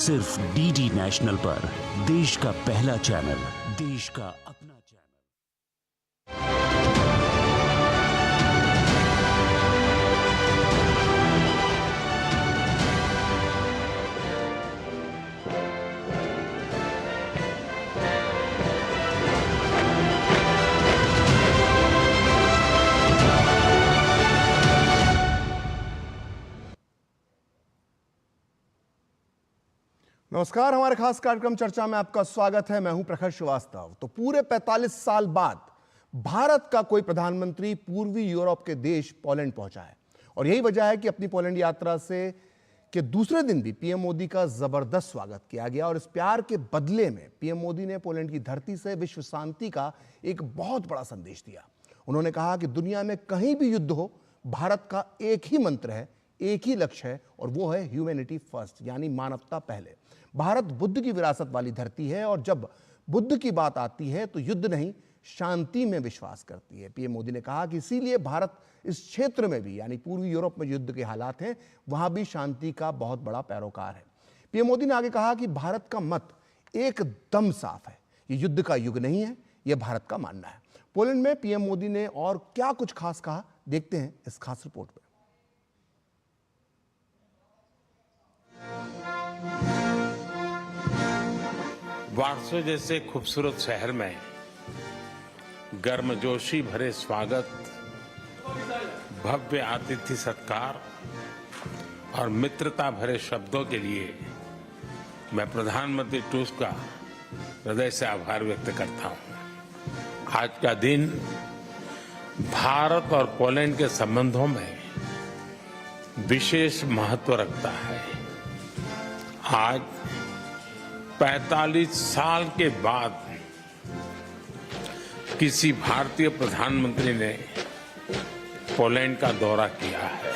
सिर्फ DD national पर, देश का पहला चैनल, देश का अपना चैनल। नमस्कार, हमारे खास कार्यक्रम चर्चा में आपका स्वागत है। मैं हूं प्रखर श्रीवास्तव। तो पूरे 45 साल बाद भारत का कोई प्रधानमंत्री पूर्वी यूरोप के देश पोलैंड पहुंचा है और यही वजह है कि अपनी पोलैंड यात्रा से के दूसरे दिन भी पीएम मोदी का जबरदस्त स्वागत किया गया और इस प्यार के बदले में पीएम मोदी ने पोलैंड की धरती से विश्व शांति का एक बहुत बड़ा संदेश दिया। उन्होंने कहा कि दुनिया में कहीं भी युद्ध हो, भारत का एक ही मंत्र है, एक ही लक्ष्य है और वो है ह्यूमैनिटी फर्स्ट, यानी मानवता पहले। भारत बुद्ध की विरासत वाली धरती है और जब बुद्ध की बात आती है तो युद्ध नहीं, शांति में विश्वास करती है। पीएम मोदी ने कहा कि इसीलिए भारत इस क्षेत्र में भी, यानी पूर्वी यूरोप में युद्ध के हालात हैं, वहां भी शांति का बहुत बड़ा पैरोकार है। पीएम मोदी ने आगे कहा कि भारत का मत एकदम साफ है, ये युद्ध का युग नहीं है, यह भारत का मानना है। पोलैंड में पीएम मोदी ने और क्या कुछ खास कहा, देखते हैं इस खास रिपोर्ट में। वार्सो जैसे खूबसूरत शहर में गर्मजोशी भरे स्वागत, भव्य आतिथ्य सत्कार और मित्रता भरे शब्दों के लिए मैं प्रधानमंत्री टूस्क का हृदय से आभार व्यक्त करता हूं। आज का दिन भारत और पोलैंड के संबंधों में विशेष महत्व रखता है। आज 45 साल के बाद किसी भारतीय प्रधानमंत्री ने पोलैंड का दौरा किया है।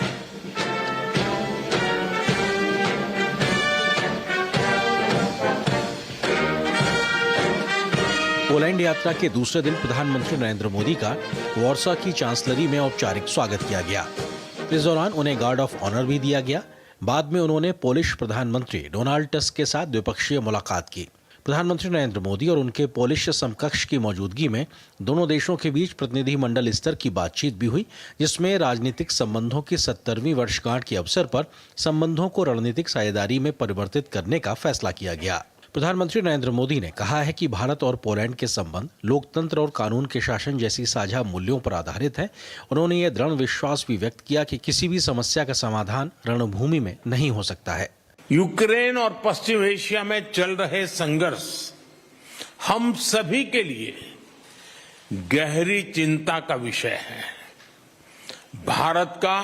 पोलैंड यात्रा के दूसरे दिन प्रधानमंत्री नरेंद्र मोदी का वार्सा की चांसलरी में औपचारिक स्वागत किया गया। इस दौरान उन्हें गार्ड ऑफ ऑनर भी दिया गया। बाद में उन्होंने पोलिश प्रधानमंत्री डोनाल्ड टस्क के साथ द्विपक्षीय मुलाकात की। प्रधानमंत्री नरेंद्र मोदी और उनके पोलिश समकक्ष की मौजूदगी में दोनों देशों के बीच प्रतिनिधिमंडल स्तर की बातचीत भी हुई, जिसमें राजनीतिक संबंधों की 70वीं वर्षगांठ के अवसर पर संबंधों को रणनीतिक साझेदारी में परिवर्तित करने का फैसला किया गया। प्रधानमंत्री नरेंद्र मोदी ने कहा है कि भारत और पोलैंड के संबंध लोकतंत्र और कानून के शासन जैसी साझा मूल्यों पर आधारित है। उन्होंने यह दृढ़ विश्वास भी व्यक्त किया कि किसी भी समस्या का समाधान रणभूमि में नहीं हो सकता है। यूक्रेन और पश्चिम एशिया में चल रहे संघर्ष हम सभी के लिए गहरी चिंता का विषय है। भारत का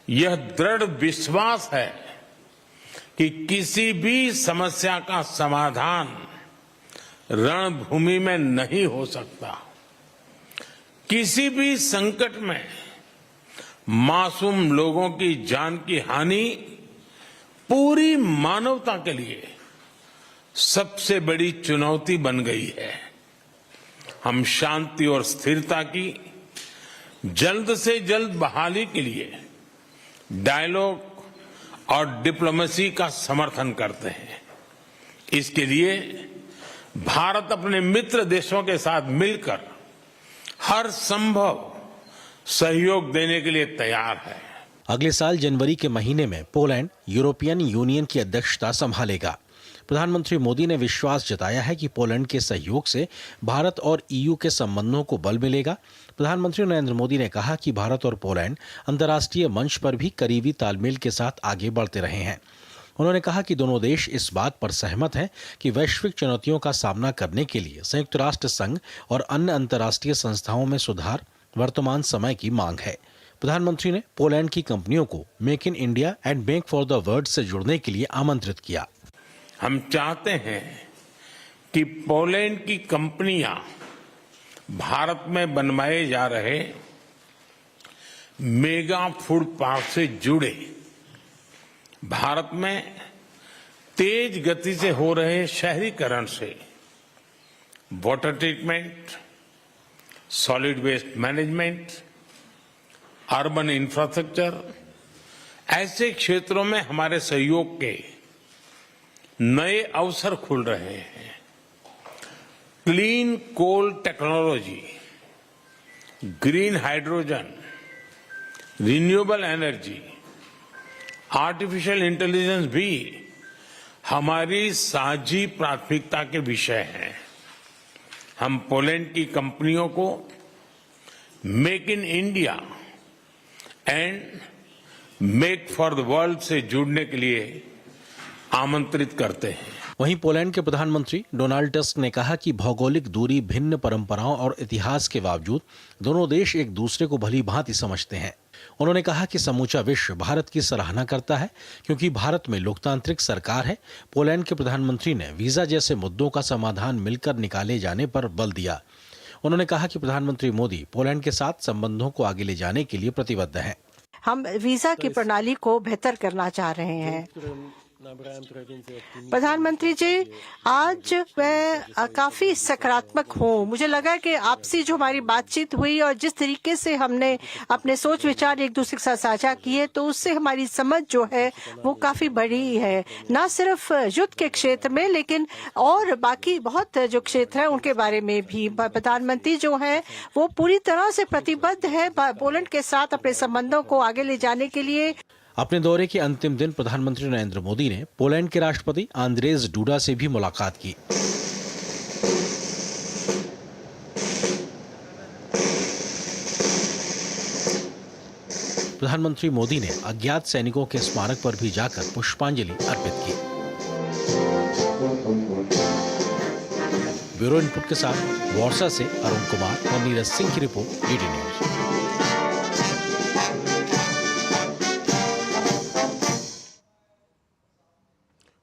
यह दृढ़ विश्वास है कि किसी भी समस्या का समाधान रणभूमि में नहीं हो सकता। किसी भी संकट में मासूम लोगों की जान की हानि पूरी मानवता के लिए सबसे बड़ी चुनौती बन गई है। हम शांति और स्थिरता की जल्द से जल्द बहाली के लिए डायलॉग और डिप्लोमेसी का समर्थन करते हैं। इसके लिए भारत अपने मित्र देशों के साथ मिलकर हर संभव सहयोग देने के लिए तैयार है। अगले साल जनवरी के महीने में पोलैंड यूरोपियन यूनियन की अध्यक्षता संभालेगा। प्रधानमंत्री मोदी ने विश्वास जताया है कि पोलैंड के सहयोग से भारत और ईयू के संबंधों को बल मिलेगा। प्रधानमंत्री नरेंद्र मोदी ने कहा कि भारत और पोलैंड अंतर्राष्ट्रीय मंच पर भी करीबी तालमेल के साथ आगे बढ़ते रहे हैं। उन्होंने कहा कि दोनों देश इस बात पर सहमत हैं कि वैश्विक चुनौतियों का सामना करने के लिए संयुक्त राष्ट्र संघ और अन्य अंतर्राष्ट्रीय संस्थाओं में सुधार वर्तमान समय की मांग है। प्रधानमंत्री ने पोलैंड की कंपनियों को make in India and make for the world से जुड़ने के लिए आमंत्रित किया। हम चाहते हैं कि पोलैंड की कंपनियां भारत में बनवाए जा रहे मेगा फूड पार्क से जुड़े। भारत में तेज गति से हो रहे शहरीकरण से water treatment, solid waste management, urban infrastructure, ऐसे क्षेत्रों में हमारे सहयोग के नए अवसर खुल रहे हैं। Clean coal technology, green hydrogen, renewable energy, artificial intelligence भी हमारी साझी प्राथमिकता के विषय हैं। हम पोलैंड की कंपनियों को make in India and make for the world से जुड़ने के लिए आमंत्रित करते हैं। वहीं पोलैंड के प्रधानमंत्री डोनाल्ड टस्क ने कहा कि भौगोलिक दूरी, भिन्न परंपराओं और इतिहास के बावजूद दोनों देश एक दूसरे को भली भांति समझते हैं। उन्होंने कहा कि समूचा विश्व भारत की सराहना करता है क्योंकि भारत में लोकतांत्रिक सरकार है। पोलैंड के प्रधानमंत्री ने वीजा जैसे मुद्दों का समाधान मिलकर निकाले जाने पर बल दिया। उन्होंने कहा कि प्रधानमंत्री मोदी पोलैंड के साथ संबंधों को आगे ले जाने के लिए प्रतिबद्ध हैं। हम वीजा की प्रणाली को बेहतर करना चाह रहे हैं। प्रधानमंत्री जी, आज मैं काफी सकारात्मक हूँ। मुझे लगा कि आपसी जो हमारी बातचीत हुई और जिस तरीके से हमने अपने सोच विचार एक दूसरे के साथ साझा किए, तो उससे हमारी समझ जो है वो काफी बड़ी है, न सिर्फ युद्ध के क्षेत्र में लेकिन और बाकी बहुत जो क्षेत्र है उनके बारे में भी। प्रधानमंत्री जो है वो पूरी तरह से प्रतिबद्ध है पोलैंड के साथ अपने संबंधों को आगे ले जाने के लिए। अपने दौरे के अंतिम दिन प्रधानमंत्री नरेंद्र मोदी ने पोलैंड के राष्ट्रपति आंद्रेज डूडा से भी मुलाकात की। प्रधानमंत्री मोदी ने अज्ञात सैनिकों के स्मारक पर भी जाकर पुष्पांजलि अर्पित की। ब्यूरो इनपुट के साथ वॉर्सा से अरुण कुमार और नीरज सिंह की रिपोर्ट, डीडी न्यूज।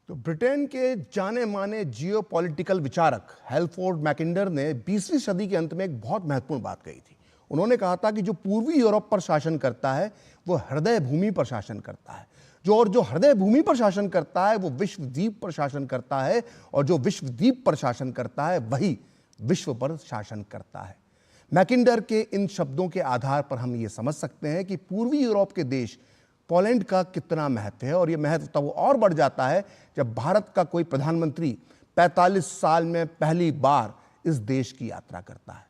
तो ब्रिटेन के जाने माने जियोपॉलिटिकल विचारक हैलफोर्ड मैकिंडर ने 20वीं सदी के अंत में एक बहुत महत्वपूर्ण बात कही थी। उन्होंने कहा था कि जो पूर्वी यूरोप पर शासन करता है वो हृदय भूमि पर शासन करता है, जो हृदय भूमि पर शासन करता है वो विश्व द्वीप पर शासन करता है, और जो विश्व द्वीप पर शासन करता है वही विश्व पर शासन करता है। मैकिंडर के इन शब्दों के आधार पर हम ये समझ सकते हैं कि पूर्वी यूरोप के देश पोलैंड का कितना महत्व है, और ये महत्व तब और बढ़ जाता है जब भारत का कोई प्रधानमंत्री 45 साल में पहली बार इस देश की यात्रा करता है।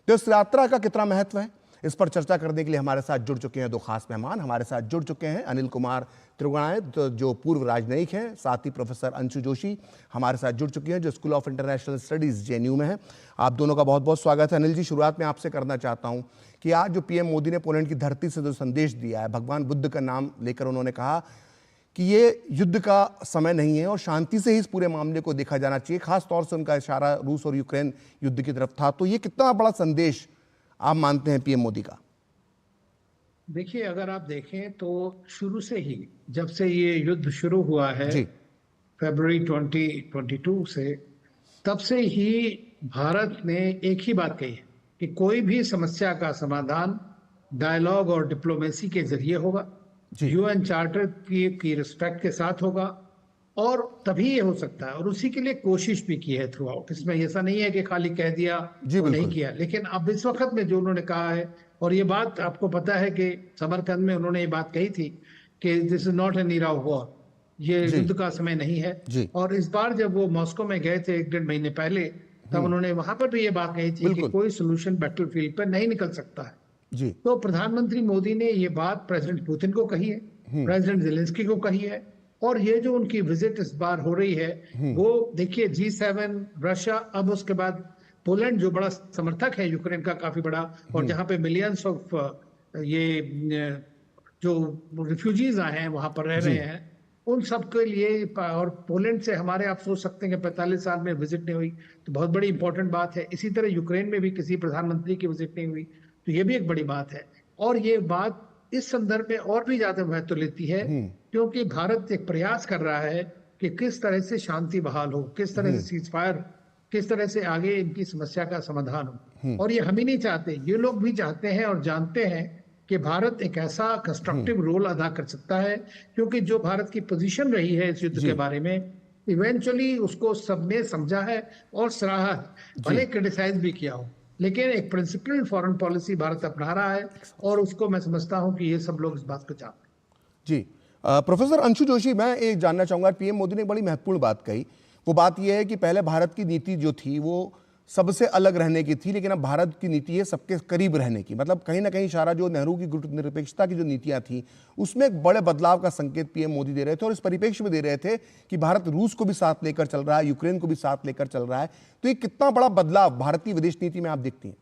तो इस यात्रा का कितना महत्व है, इस पर चर्चा करने के लिए हमारे साथ जुड़ चुके हैं दो खास मेहमान। हमारे साथ जुड़ चुके हैं अनिल कुमार त्रिगुणायत, जो पूर्व राजनयिक हैं, साथ ही प्रोफेसर अंशु जोशी हमारे साथ जुड़ चुकी हैं, जो school of international studies JNU में है। आप दोनों का बहुत बहुत स्वागत है। अनिल जी, शुरुआत में आपसे करना चाहता हूं कि आज जो पीएम मोदी ने पोलैंड की धरती से जो संदेश दिया है, भगवान बुद्ध का नाम लेकर उन्होंने कहा कि ये युद्ध का समय नहीं है और शांति से ही इस पूरे मामले को देखा जाना चाहिए। खास तौर से उनका इशारा रूस और यूक्रेन युद्ध की तरफ था। तो ये कितना बड़ा संदेश आप मानते हैं पीएम मोदी का? देखिए, अगर आप देखें तो शुरू से ही, जब से ये युद्ध शुरू हुआ है फरवरी 2022 से, तब से ही भारत ने एक ही बात कही है कि कोई भी समस्या का समाधान डायलॉग और डिप्लोमेसी के जरिए होगा, यूएन चार्टर की रिस्पेक्ट के साथ होगा, और तभी ये हो सकता है। और उसी के लिए कोशिश भी की है थ्रू आउट। इसमें ऐसा नहीं है कि खाली कह दिया और नहीं किया। लेकिन अब इस वक्त में जो उन्होंने कहा है, और ये बात आपको पता है कि समरकंद में उन्होंने ये बात कही थी कि this is not an era of war, ये युद्ध का समय नहीं है। और इस बार जब वो मॉस्को में गए थे 1-1.5 महीने पहले, तब उन्होंने वहां पर भी ये बात कही थी कि कोई सोल्यूशन बैटलफील्ड पर नहीं निकल सकता है। तो प्रधानमंत्री मोदी ने ये बात प्रेसिडेंट पुतिन को कही है, प्रेसिडेंट ज़ेलेंस्की को कही है, और ये जो उनकी विजिट इस बार हो रही है वो देखिए G7, रशिया, अब उसके बाद पोलैंड जो बड़ा समर्थक है यूक्रेन का काफी बड़ा, और जहां पे मिलियंस ऑफ ये जो रिफ्यूजीज आए हैं वहां पर रह रहे हैं, उन सब के लिए, और पोलैंड से हमारे आप सोच सकते हैं कि 45 साल में विजिट नहीं हुई, तो बहुत बड़ी इंपॉर्टेंट बात है। इसी तरह यूक्रेन में भी किसी प्रधानमंत्री की विजिट नहीं हुई, तो ये भी एक बड़ी बात है। और ये बात इस संदर्भ में और भी ज्यादा महत्व लेती है क्योंकि भारत एक प्रयास कर रहा है कि किस तरह से शांति बहाल हो, किस तरह से सीज फायर, किस तरह से आगे इनकी समस्या का समाधान हो। और ये हम ही नहीं चाहते, ये लोग भी चाहते हैं और जानते हैं कि भारत एक ऐसा कंस्ट्रक्टिव रोल अदा कर सकता है, क्योंकि जो भारत की पोजीशन रही है इस युद्ध के बारे में, इवेंचुअली उसको सबने समझा है और सराहा है, भले क्रिटिसाइज भी किया हो, लेकिन एक प्रिंसिपल फॉरेन पॉलिसी भारत अपना रहा है, और उसको मैं समझता हूं कि ये सब लोग इस बात को जानते हैं। जी, प्रोफेसर अंशु जोशी, मैं एक जानना चाहूंगा, पीएम मोदी ने एक बड़ी महत्वपूर्ण बात कही। वो बात यह है कि पहले भारत की नीति जो थी वो सबसे अलग रहने की थी, लेकिन अब भारत की नीति है सबके करीब रहने की। मतलब कहीं ना कहीं इशारा जो नेहरू की गुटनिरपेक्षता की जो नीतियां थी उसमें एक बड़े बदलाव का संकेत पीएम मोदी दे रहे थे, और इस परिप्रेक्ष्य में दे रहे थे कि भारत रूस को भी साथ लेकर चल रहा है, यूक्रेन को भी साथ लेकर चल रहा है। तो ये कितना बड़ा बदलाव भारत की विदेश नीति में आप देखती हैं?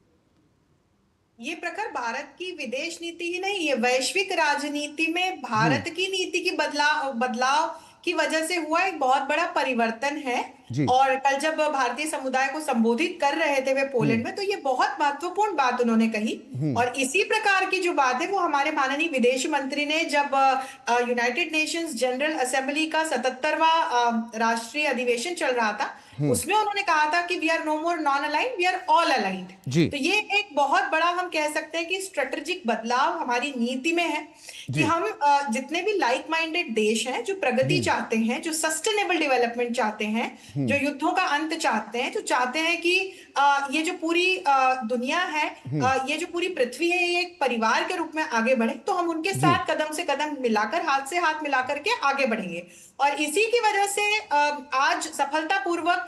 ये प्रखर भारत की विदेश नीति ही नहीं, ये वैश्विक राजनीति में भारत की नीति की बदलाव की वजह से हुआ एक बहुत बड़ा परिवर्तन है। और कल जब भारतीय समुदाय को संबोधित कर रहे थे वे पोलैंड में, तो ये बहुत महत्वपूर्ण बात उन्होंने कही। और इसी प्रकार की जो बात है वो हमारे माननीय विदेश मंत्री ने जब यूनाइटेड नेशंस जनरल असेंबली का 77वां राष्ट्रीय अधिवेशन चल रहा था, उसमें उन्होंने कहा था कि we are no more non aligned, we are all aligned. तो ये एक बहुत बड़ा हम कह सकते हैं कि स्ट्रेटेजिक बदलाव हमारी नीति में है कि हम जितने भी लाइक माइंडेड देश हैं, जो प्रगति चाहते हैं, जो सस्टेनेबल डेवलपमेंट चाहते हैं, जो युद्धों का अंत चाहते हैं, जो चाहते हैं कि ये जो पूरी दुनिया है, ये जो पूरी पृथ्वी है, ये एक परिवार के रूप में आगे बढ़े, तो हम उनके साथ कदम से कदम मिलाकर, हाथ से हाथ मिलाकर के आगे बढ़ेंगे। और इसी की वजह से आज सफलतापूर्वक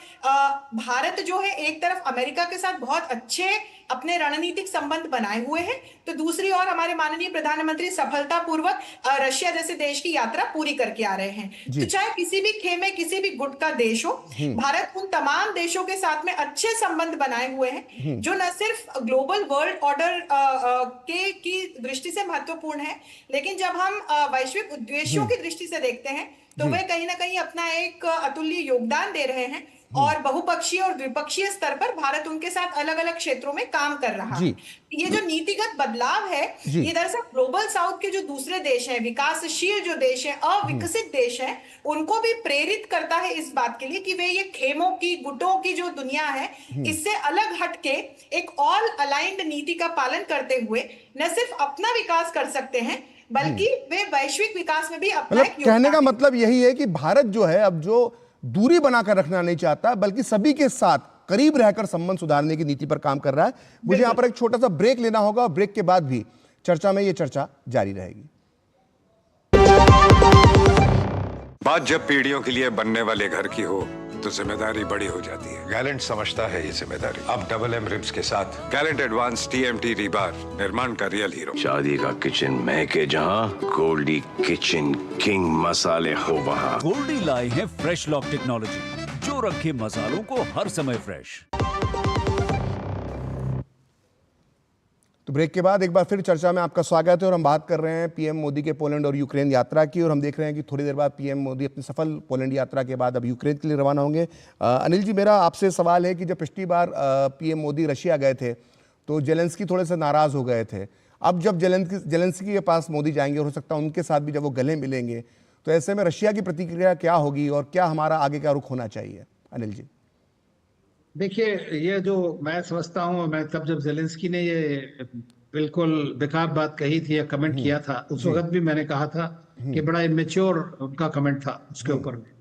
भारत जो है एक तरफ अमेरिका के साथ बहुत अच्छे अपने रणनीतिक संबंध बनाए हुए हैं, तो दूसरी ओर हमारे माननीय प्रधानमंत्री सफलतापूर्वक रशिया जैसे देश की यात्रा पूरी करके आ रहे हैं। तो चाहे किसी भी खेमे, किसी भी गुट का देश हो, भारत उन तमाम देशों के साथ में अच्छे संबंध बनाए हुए हैं जो न सिर्फ ग्लोबल वर्ल्ड ऑर्डर की दृष्टि से महत्वपूर्ण है, लेकिन जब हम वैश्विक उद्देश्यों की दृष्टि से देखते हैं तो वे कहीं ना कहीं अपना एक अतुल्य योगदान दे रहे हैं। और बहुपक्षीय और द्विपक्षीय स्तर पर भारत उनके साथ अलग अलग क्षेत्रों में काम कर रहा है। ये जो नीतिगत बदलाव है, ये दरअसल ग्लोबल साउथ के जो दूसरे देश हैं, विकासशील जो देश हैं, अविकसित देश हैं, उनको भी प्रेरित करता है इस बात के लिए कि वे ये खेमों की, गुटों की जो दुनिया है, इससे अलग हटके एक ऑल अलाइंड नीति का पालन करते हुए न सिर्फ अपना विकास कर सकते हैं, बल्कि वे वैश्विक विकास में भी अपना कहने का मतलब यही है कि भारत जो है अब जो दूरी बनाकर रखना नहीं चाहता, बल्कि सभी के साथ करीब रहकर संबंध सुधारने की नीति पर काम कर रहा है। मुझे यहां पर एक छोटा सा ब्रेक लेना होगा, और ब्रेक के बाद भी चर्चा में ये चर्चा जारी रहेगी। बात जब पीढ़ियों के लिए बनने वाले घर की हो तो जिम्मेदारी बड़ी हो जाती है। गैलेंट समझता है ये जिम्मेदारी। अब डबल एम रिब्स के साथ गैलेंट एडवांस TMT रीबार, निर्माण का रियल हीरो। शादी का किचन महके जहां, गोल्डी किचन किंग मसाले हो वहां। गोल्डी लाए हैं फ्रेश लॉक टेक्नोलॉजी, जो रखे मसालों को हर समय फ्रेश। तो ब्रेक के बाद एक बार फिर चर्चा में आपका स्वागत है, और हम बात कर रहे हैं पीएम मोदी के पोलैंड और यूक्रेन यात्रा की। और हम देख रहे हैं कि थोड़ी देर बाद पीएम मोदी अपनी सफल पोलैंड यात्रा के बाद अब यूक्रेन के लिए रवाना होंगे। अनिल जी, मेरा आपसे सवाल है कि जब पिछली बार पीएम मोदी रशिया गए थे तो जेलेंस्की थोड़े से नाराज हो गए थे। अब जब जेलेंस्की के पास मोदी जाएंगे, और हो सकता है उनके साथ भी जब वो गले मिलेंगे, तो ऐसे में रशिया की प्रतिक्रिया क्या होगी और क्या हमारा आगे का रुख होना चाहिए? अनिल जी। देखिए, ये जो मैं समझता हूँ, मैं तब जब जेलेंस्की ने ये बिल्कुल बेकार बात कही थी या कमेंट किया था, उस वक्त भी मैंने कहा था कि बड़ा इमेच्योर उनका कमेंट था उसके ऊपर में,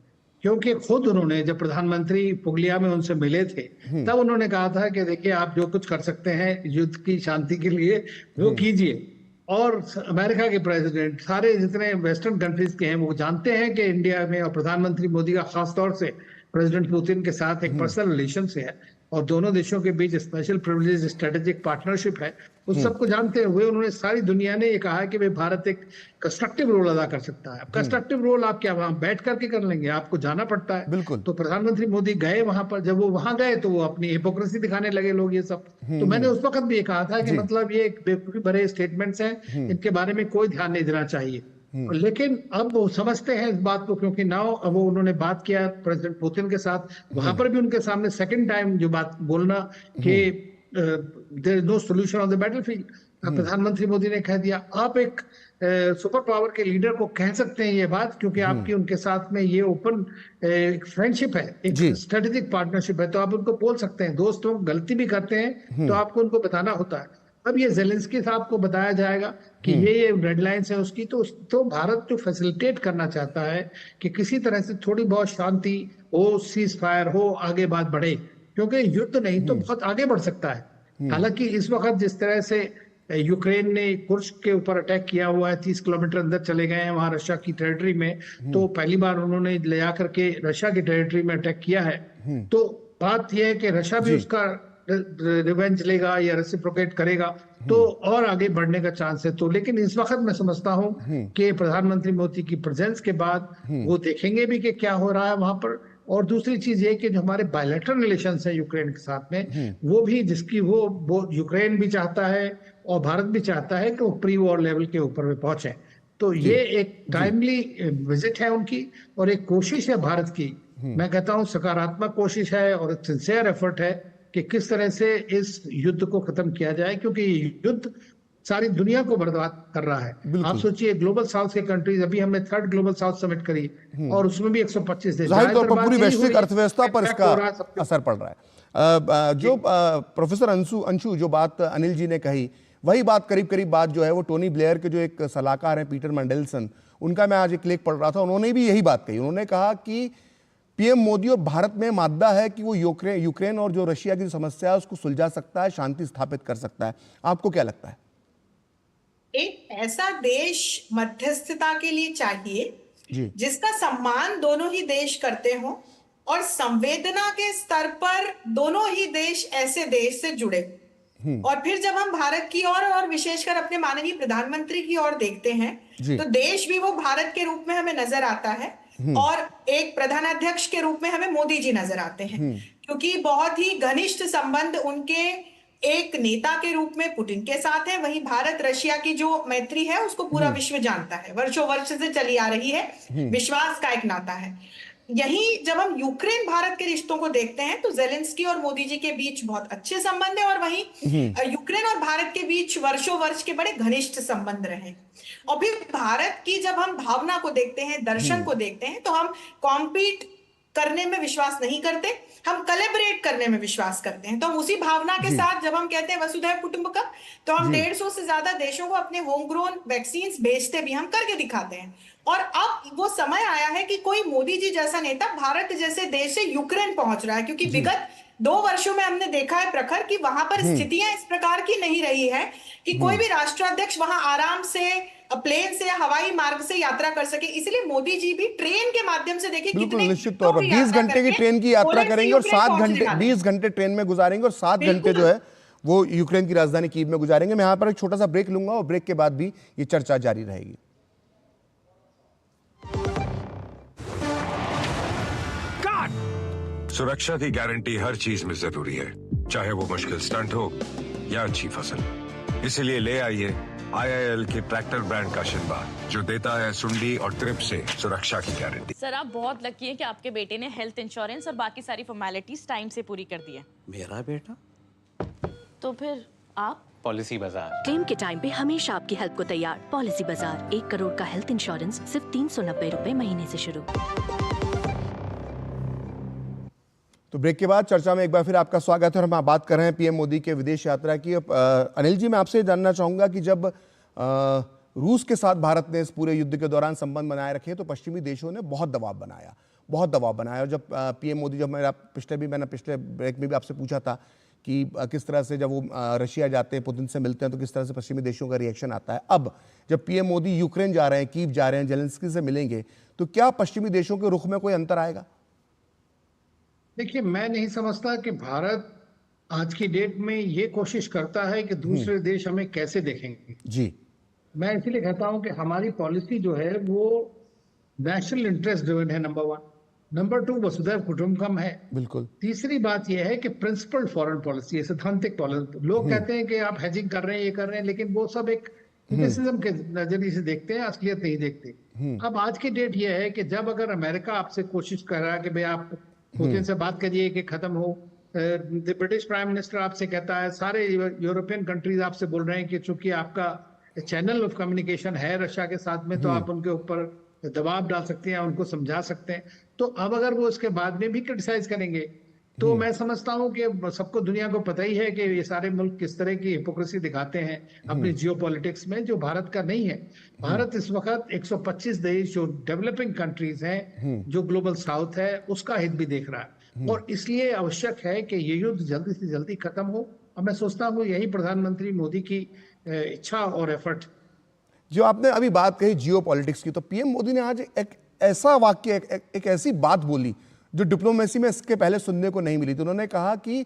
क्योंकि खुद उन्होंने जब प्रधानमंत्री पुगलिया में उनसे मिले थे तब उन्होंने कहा था कि देखिए, आप जो कुछ कर सकते हैं युद्ध की शांति के लिए वो कीजिए। और अमेरिका के प्रेसिडेंट, सारे जितने वेस्टर्न कंट्रीज के हैं, वो जानते हैं कि इंडिया में और प्रधानमंत्री मोदी का खास तौर से प्रेसिडेंट पुतिन के साथ एक पर्सनल रिलेशन से है, और दोनों देशों के बीच स्पेशल प्रिविलेज स्ट्रेटेजिक पार्टनरशिप है। उस सबको जानते हुए उन्होंने, सारी दुनिया ने ये कहा कि भाई भारत एक कंस्ट्रक्टिव रोल अदा कर सकता है। कंस्ट्रक्टिव रोल आप क्या वहां बैठ करके कर लेंगे? आपको जाना पड़ता है। बिल्कुल। तो प्रधानमंत्री मोदी गए वहां पर, जब वो वहां गए तो वो अपनी हिपोक्रेसी दिखाने लगे लोग, ये सब। तो मैंने उस वक्त भी ये कहा था कि मतलब ये बेवकूफी भरे स्टेटमेंट्स हैं, इनके बारे में कोई ध्यान नहीं देना चाहिए। लेकिन अब वो समझते हैं इस बात को, क्योंकि नाउ अब वो उन्होंने बात किया प्रेसिडेंट पुतिन के साथ, वहां पर भी उनके सामने सेकंड टाइम जो बात बोलना कि there is no solution on the battlefield, प्रधानमंत्री मोदी ने कह दिया। आप एक सुपर पावर के लीडर को कह सकते हैं ये बात, क्योंकि आपकी उनके साथ में ये ओपन फ्रेंडशिप है, एक स्ट्रेटेजिक पार्टनरशिप है, तो आप उनको बोल सकते हैं। दोस्त लोग गलती भी करते हैं तो आपको उनको बताना होता है। अब ये जेलेंस्की साहब को बताया जाएगा कि ये रेडलाइंस है उसकी, तो भारत जो फैसिलिटेट करना चाहता है कि किसी तरह से थोड़ी बहुत शांति हो, सीज फायर हो, आगे बात बढ़े, क्योंकि युद्ध नहीं तो बहुत आगे बढ़ सकता है। हालांकि इस वक्त जिस तरह से यूक्रेन ने कुर्स्क के ऊपर अटैक किया हुआ है, 30 किलोमीटर अंदर चले गए हैं वहां रशिया की टेरिटरी में। तो पहली बार उन्होंने ले जाकर के रशिया की टेरिटरी में अटैक किया है। तो बात यह है कि रशिया भी उसका रिवेंज लेगा या रेसिप्रोकेट करेगा तो और आगे बढ़ने का चांस है। तो लेकिन इस वक्त मैं समझता हूं कि प्रधानमंत्री मोदी की प्रेजेंस के बाद वो देखेंगे भी कि क्या हो रहा है वहां पर। और दूसरी चीज ये कि जो हमारे बायलैटरल रिलेशंस है यूक्रेन के साथ में, वो भी जिसकी वो यूक्रेन भी चाहता है और भारत भी चाहता है कि वो प्री वॉर लेवल के ऊपर में पहुंचे। तो ये एक टाइमली विजिट है उनकी और एक कोशिश है भारत की, मैं कहता हूं सकारात्मक कोशिश है और सिंसियर एफर्ट है कि किस तरह से इस युद्ध को खत्म किया जाए, क्योंकि युद्ध सारी दुनिया को बर्बाद कर रहा है। आप सोचिए ग्लोबल साउथ के कंट्रीज, अभी हमने 3rd ग्लोबल साउथ समिट करी और उसमें भी 125 देश, जाहिर तौर पर पूरी वैश्विक अर्थव्यवस्था पर इसका असर पड़ रहा है। जो प्रोफेसर अंशु जो बात अनिल जी ने कही, वही बात करीब बात जो है वो टोनी ब्लेयर के जो एक सलाहकार हैं पीटर मंडेलसन, उनका मैं आज एक लेख पढ़ रहा था, उन्होंने भी यही बात कही। उन्होंने कहा कि पीएम मोदी और भारत में मादा है कि वो यूक्रेन और जो रशिया की जो समस्या है उसको सुलझा सकता है, शांति स्थापित कर सकता है। आपको क्या लगता है? एक ऐसा देश मध्यस्थता के लिए चाहिए जिसका सम्मान दोनों ही देश करते हों और संवेदना के स्तर पर दोनों ही देश ऐसे देश से जुड़े। और फिर जब हम भारत की और विशेषकर अपने माननीय प्रधानमंत्री की ओर देखते हैं तो देश भी वो भारत के रूप में हमें नजर आता है और एक प्रधानाध्यक्ष के रूप में हमें मोदी जी नजर आते हैं, क्योंकि बहुत ही घनिष्ठ संबंध उनके एक नेता के रूप में पुतिन के साथ है। वहीं भारत रशिया की जो मैत्री है उसको पूरा विश्व जानता है, वर्षों वर्ष से चली आ रही है, विश्वास का एक नाता है। यहीं जब हम यूक्रेन भारत के रिश्तों को देखते हैं तो जेलेंस्की और मोदी जी के बीच बहुत अच्छे संबंध है और वहीं यूक्रेन और भारत के बीच वर्षों वर्ष के बड़े घनिष्ठ संबंध रहे। और फिर भारत की जब हम भावना को देखते हैं, दर्शन को देखते हैं, तो हम कॉम्पीट करने में विश्वास नहीं करते, हम कोलैबोरेट करने में विश्वास करते हैं। तो हम उसी भावना के साथ जब हम कहते हैं वसुधैव कुटुंबकम, तो हम 150 से ज्यादा देशों को अपने होम ग्रोन वैक्सीन भेजते भी, हम करके दिखाते हैं। और अब वो समय आया है कि कोई मोदी जी जैसा नेता भारत जैसे देश से यूक्रेन पहुंच रहा है, क्योंकि विगत 2 वर्षों में हमने देखा है प्रखर कि वहां पर स्थितियां इस प्रकार की नहीं रही है कि कोई भी राष्ट्राध्यक्ष वहां आराम से प्लेन से या हवाई मार्ग से यात्रा कर सके। इसलिए मोदी जी भी ट्रेन के माध्यम से देखिए कितने निश्चित तौर पर 20 घंटे की ट्रेन की यात्रा करेंगे और 20 घंटे ट्रेन में गुजारेंगे और 7 घंटे जो है वो यूक्रेन की राजधानी कीव में गुजारेंगे। मैं यहाँ पर एक छोटा सा ब्रेक लूंगा और ब्रेक के बाद भी ये चर्चा जारी रहेगी। सुरक्षा की गारंटी हर चीज में जरूरी है, चाहे वो मुश्किल स्टंट हो या अच्छी फसल। इसीलिए ले आइए IIL के ट्रैक्टर ब्रांड का शिनबार, जो देता है सुंडी और ट्रिप से सुरक्षा की गारंटी। सर आप बहुत लकी हैं कि आपके बेटे ने हेल्थ इंश्योरेंस और बाकी सारी फॉर्मेलिटीज टाइम से पूरी कर दी है। मेरा बेटा? तो फिर आप? पॉलिसी बाजार। क्लेम के टाइम पे हमेशा आपकी हेल्प को तैयार। पॉलिसी बाजार, 1 करोड़ का हेल्थ इंश्योरेंस सिर्फ 390 रुपए महीने से शुरू। तो ब्रेक के बाद चर्चा में एक बार फिर आपका स्वागत है और हम बात कर रहे हैं पीएम मोदी के विदेश यात्रा की। अनिल जी, मैं आपसे जानना चाहूंगा कि जब रूस के साथ भारत ने इस पूरे युद्ध के दौरान संबंध बनाए रखे तो पश्चिमी देशों ने बहुत दबाव बनाया और जब पीएम मोदी, जब मैंने पिछले ब्रेक में भी आपसे पूछा था कि किस तरह से जब वो रशिया जाते हैं, पुतिन से मिलते हैं, तो किस तरह से पश्चिमी देशों का रिएक्शन आता है। अब जब पीएम मोदी यूक्रेन जा रहे हैं, कीव जा रहे हैं, जेलेंस्की से मिलेंगे, तो क्या पश्चिमी देशों के रुख में कोई अंतर आएगा? देखिए, मैं नहीं समझता कि भारत आज की डेट में ये कोशिश करता है कि दूसरे देश हमें कैसे देखेंगे। जी, मैं इसीलिए कहता हूं कि हमारी पॉलिसी जो है वो नेशनल इंटरेस्ट ड्रिवन है, नंबर 1। नंबर 2 वसुधैव कुटुंबकम है। बिल्कुल। तीसरी बात यह है कि प्रिंसिपल फॉरेन पॉलिसी है, सैद्धांतिक पॉलिसी। लोग कहते हैं कि आप हेजिंग कर रहे हैं, ये कर रहे हैं, लेकिन वो सब एक क्रिटिसिज्म के नजरिए से देखते हैं, असलियत नहीं देखते। अब आज की डेट यह है कि जब अगर अमेरिका आपसे कोशिश कर रहा है कि भाई आप पुतिन से बात करिए कि खत्म हो, ब्रिटिश प्राइम मिनिस्टर आपसे कहता है, सारे यूरोपियन कंट्रीज आपसे बोल रहे हैं कि चूंकि आपका चैनल ऑफ कम्युनिकेशन है रशिया के साथ में, तो आप उनके ऊपर दबाव डाल सकते हैं, उनको समझा सकते हैं। तो अब अगर वो उसके बाद में भी क्रिटिसाइज करेंगे तो मैं समझता हूं कि सबको, दुनिया को पता ही है कि ये सारे मुल्क किस तरह की हिपोक्रेसी दिखाते हैं अपनी जियोपॉलिटिक्स में, जो भारत का नहीं है। भारत इस वक्त 125 देश जो डेवलपिंग कंट्रीज हैं, जो ग्लोबल साउथ है, उसका हित भी देख रहा है और इसलिए आवश्यक है कि ये युद्ध जल्दी से जल्दी खत्म हो। और मैं सोचता हूँ यही प्रधानमंत्री मोदी की इच्छा और एफर्ट। जो आपने अभी बात कही जियो पॉलिटिक्स की, तो पीएम मोदी ने आज एक ऐसा वाक्य, एक ऐसी बात बोली जो डिप्लोमेसी में इसके पहले सुनने को नहीं मिली थी। उन्होंने कहा कि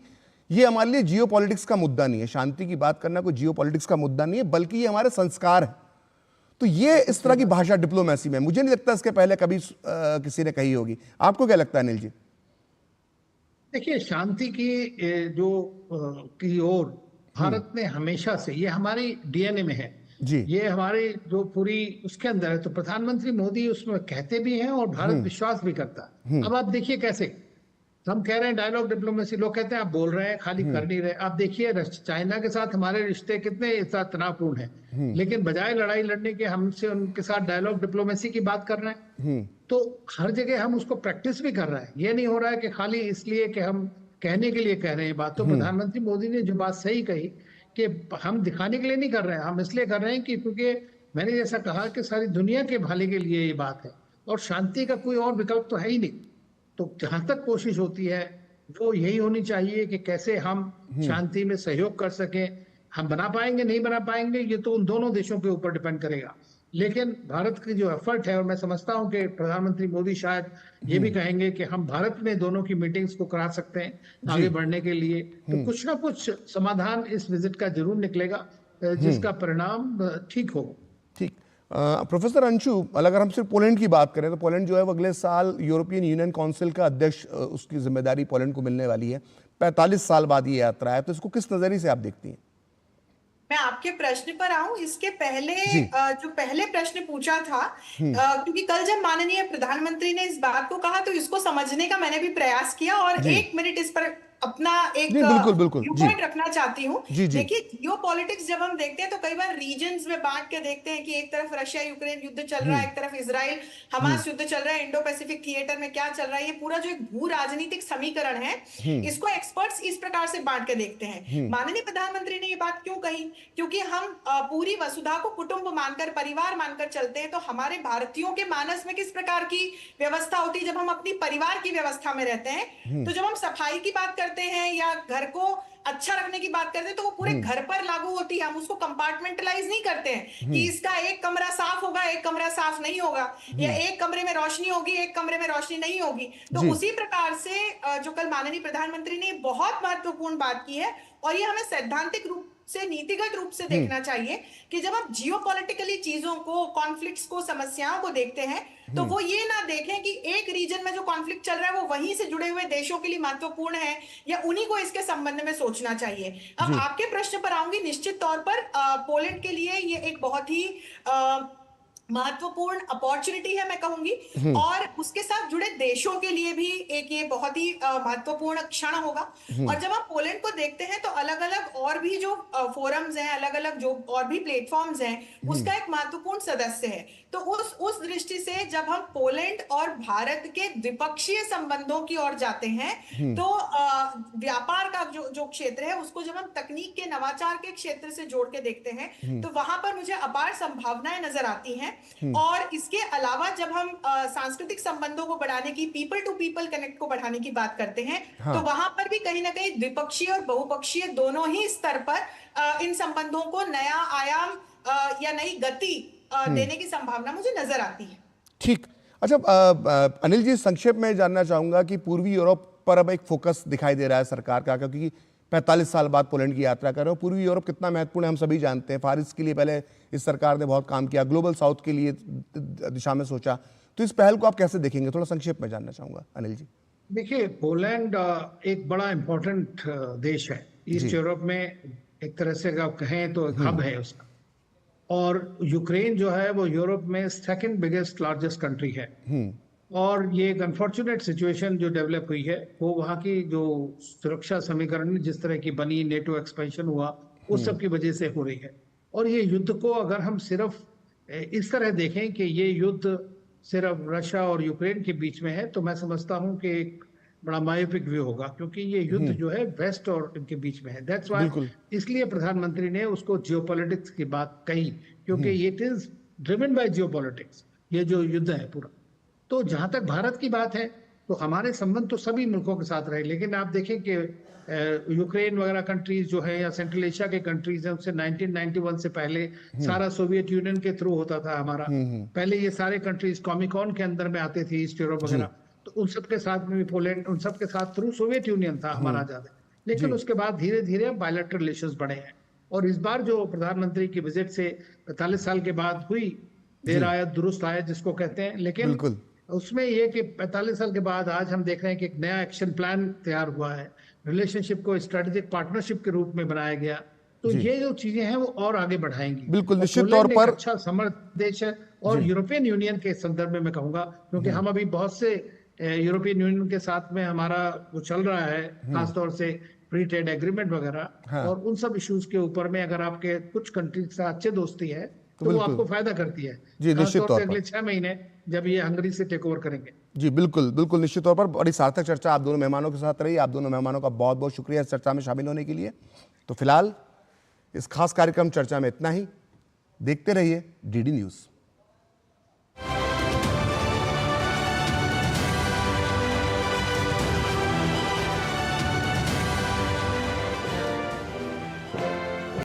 ये हमारे लिए जियो पॉलिटिक्स का मुद्दा नहीं है, शांति की बात करना कोई जियो पॉलिटिक्स का मुद्दा नहीं है, बल्कि ये हमारे संस्कार है। तो ये इस तरह की भाषा डिप्लोमेसी में मुझे नहीं लगता इसके पहले कभी किसी ने कही होगी। आपको क्या लगता है अनिल जी? देखिए, शांति की ओर भारत ने हमेशा से, ये हमारी डीएनए में है जी, ये हमारे जो पूरी उसके अंदर है। तो प्रधानमंत्री मोदी उसमें कहते भी हैं और भारत विश्वास भी करता है। अब आप देखिए कैसे हम कह रहे हैं डायलॉग डिप्लोमेसी, लोग कहते हैं आप बोल रहे हैं खाली कर नहीं रहे। आप देखिए चाइना के साथ हमारे रिश्ते कितने तनावपूर्ण हैं, लेकिन बजाय लड़ाई लड़ने के हमसे उनके साथ डायलॉग डिप्लोमेसी की बात कर रहे हैं। तो हर जगह हम उसको प्रैक्टिस भी कर रहे हैं। ये नहीं हो रहा है कि खाली इसलिए कि हम कहने के लिए कह रहे हैं बात। तो प्रधानमंत्री मोदी ने जो बात सही कही कि हम दिखाने के लिए नहीं कर रहे हैं, हम इसलिए कर रहे हैं कि क्योंकि मैंने जैसा कहा कि सारी दुनिया के भले के लिए ये बात है और शांति का कोई और विकल्प तो है ही नहीं। तो जहां तक कोशिश होती है वो यही होनी चाहिए कि कैसे हम शांति में सहयोग कर सकें। हम बना पाएंगे नहीं बना पाएंगे ये तो उन दोनों देशों के ऊपर डिपेंड करेगा, लेकिन भारत की जो एफर्ट है, और मैं समझता हूं कि प्रधानमंत्री मोदी शायद ये भी कहेंगे कि हम भारत में दोनों की मीटिंग्स को करा सकते हैं आगे बढ़ने के लिए। तो कुछ ना कुछ समाधान इस विजिट का जरूर निकलेगा जिसका परिणाम ठीक हो। ठीक। प्रोफेसर अंशु, अगर हम सिर्फ पोलैंड की बात करें तो पोलैंड जो है वो अगले साल यूरोपियन यूनियन काउंसिल का अध्यक्ष, उसकी जिम्मेदारी पोलैंड को मिलने वाली है। 45 साल बाद ये यात्रा है, तो इसको किस नजरिए से आप देखती हैं? मैं आपके प्रश्न पर आऊं इसके पहले जो पहले प्रश्न पूछा था, क्योंकि कल जब माननीय प्रधानमंत्री ने इस बात को कहा तो इसको समझने का मैंने भी प्रयास किया और 1 मिनट इस पर अपना एक पॉइंट रखना चाहती हूँ। देखिए, जियो पॉलिटिक्स जब हम देखते हैं तो कई बार रीजन्स में बांट के देखते हैं कि एक तरफ रशिया यूक्रेन युद्ध चल रहा है, एक तरफ इजराइल हमास युद्ध चल रहा है, इंडो पैसिफिक थिएटर में क्या चल रहा है। ये पूरा जो एक भू राजनीतिक समीकरण है इसको एक्सपर्ट्स इस प्रकार से बांट के देखते हैं। माननीय प्रधानमंत्री ने ये बात क्यों कही? क्योंकि हम पूरी वसुधा को कुटुंब मानकर, परिवार मानकर चलते हैं। तो हमारे भारतीयों के मानस में किस प्रकार की व्यवस्था होती है जब हम अपनी परिवार की व्यवस्था में रहते हैं? तो जब हम सफाई की बात करते हैं या घर को अच्छा रखने की बात करते हैं तो वो पूरे घर पर लागू होती है। हम उसको कंपार्टमेंटलाइज नहीं करते हैं कि इसका एक कमरा साफ होगा, एक कमरा साफ नहीं होगा, या एक कमरे में रोशनी होगी, एक कमरे में रोशनी नहीं होगी। तो उसी प्रकार से जो कल माननीय प्रधानमंत्री ने बहुत महत्वपूर्ण बात की है और ये हमें सैद्धांतिक रूप से, नीतिगत रूप से देखना चाहिए कि जब हम जियोपॉलिटिकली चीजों को, कॉन्फ्लिक्ट्स को, समस्याओं को देखते हैं तो वो ये ना देखें कि एक रीजन में जो कॉन्फ्लिक्ट चल रहा है वो वहीं से जुड़े हुए देशों के लिए महत्वपूर्ण है या उन्हीं को इसके संबंध में सोचना चाहिए। अब आपके प्रश्न पर आऊंगी। निश्चित तौर पर पोलैंड के लिए ये एक बहुत ही महत्वपूर्ण अपॉर्चुनिटी है मैं कहूंगी, और उसके साथ जुड़े देशों के लिए भी एक ये बहुत ही महत्वपूर्ण क्षण होगा। और जब हम पोलैंड को देखते हैं तो अलग अलग और भी जो फोरम्स हैं, अलग अलग जो और भी प्लेटफॉर्म्स हैं, उसका एक महत्वपूर्ण सदस्य है। तो उस दृष्टि से जब हम पोलैंड और भारत के द्विपक्षीय संबंधों की ओर जाते हैं तो व्यापार का जो क्षेत्र है उसको जब हम तकनीक के, नवाचार के क्षेत्र से जोड़ के देखते हैं तो वहां पर मुझे अपार संभावनाएं नजर आती हैं। और इसके अलावा जब हम सांस्कृतिक संबंधों को बढ़ाने की, पीपल टू पीपल कनेक्ट को बढ़ाने की बात करते हैं तो वहां पर भी कहीं ना कहीं द्विपक्षीय और बहुपक्षीय दोनों ही स्तर पर इन संबंधों को नया आयाम या नई गति देने की संभावना मुझे नजर आती है। ठीक। अच्छा अनिल जी, संक्षेप में जानना चाहूंगा कि पूर्वी यूरोप पर अब एक फोकस दिखाई दे रहा है सरकार का, क्योंकि 45 साल बाद पोलैंड की यात्रा कर रहे हो। पूर्वी यूरोप कितना महत्वपूर्ण है हम सभी जानते हैं। फार ईस्ट के लिए पहले इस सरकार ने बहुत काम किया, ग्लोबल साउथ के लिए दिशा में सोचा, तो इस पहल को आप कैसे देखेंगे? थोड़ा संक्षेप में जानना चाहूंगा अनिल जी। देखिए, पोलैंड एक बड़ा इंपॉर्टेंट देश है ईस्ट यूरोप में, एक तरह से आप कहें तो एक हब है उसका। और यूक्रेन जो है वो यूरोप में सेकंड बिगेस्ट लार्जेस्ट कंट्री है। और ये एक अनफॉर्चुनेट सिचुएशन जो डेवलप हुई है वो वहाँ की जो सुरक्षा समीकरण जिस तरह की बनी, नेटो एक्सपेंशन हुआ, उस सब की वजह से हो रही है। और ये युद्ध को अगर हम सिर्फ इस तरह देखें कि ये युद्ध सिर्फ रशिया और यूक्रेन के बीच में है तो मैं समझता हूँ कि एक बड़ा मायोपिक व्यू होगा, क्योंकि ये युद्ध जो है वेस्ट और इनके बीच में है। दैट्स व्हाई इसलिए प्रधानमंत्री ने उसको जियोपॉलिटिक्स की बात कही, क्योंकि it is driven by geopolitics, ये जो युद्ध है पूरा। तो जहां तक भारत की बात है तो हमारे संबंध तो सभी मुल्कों के साथ रहे, लेकिन आप देखें कि यूक्रेन वगैरह कंट्रीज जो है या सेंट्रल एशिया के कंट्रीज हैं, उससे 1991 से पहले सारा सोवियत यूनियन के थ्रू होता था हमारा। पहले ये सारे कंट्रीज कॉमिकॉन के अंदर में आते थे, ईस्ट यूरोप वगैरह, तो उन सब के साथ में भी पोलैंड, उन सब के साथ थ्रू सोवियत यूनियन था हमारा ज्यादा। लेकिन उसके बाद धीरे धीरे बायलैटरल रिलेशंस बढ़े हैं। और इस बार जो प्रधानमंत्री की विजिट से 45 साल के बाद हुई, देर आयत दुरुस्त आयत जिसको कहते हैं, लेकिन उसमें ये कि 45 साल के बाद आज हम देख रहे हैं कि एक नया एक्शन प्लान तैयार हुआ है, रिलेशनशिप को स्ट्रेटेजिक पार्टनरशिप के रूप में बनाया गया। तो ये जो चीजें हैं वो और आगे बढ़ाएंगी। बिल्कुल, निश्चित तौर पर अच्छा समर्थ देश है। और यूरोपियन यूनियन के संदर्भ में मैं कहूंगा, क्योंकि हम अभी बहुत से यूरोपियन यूनियन के साथ में हमारा वो चल रहा है, खासतौर से फ्री ट्रेड एग्रीमेंट वगैरह, और उन सब इश्यूज के ऊपर में अगर आपके कुछ कंट्री से अच्छे दोस्ती है तो वो आपको फायदा करती है। जी, निश्चित तौर पर अगले 6 महीने जब ये हंगरी से टेक ओवर करेंगे। जी बिल्कुल बिल्कुल, निश्चित तौर पर बड़ी सार्थक चर्चा आप दोनों मेहमानों के साथ रही। आप दोनों मेहमानों का बहुत बहुत शुक्रिया इस चर्चा में शामिल होने के लिए। तो फिलहाल इस खास कार्यक्रम चर्चा में इतना ही। देखते रहिए डीडी न्यूज़।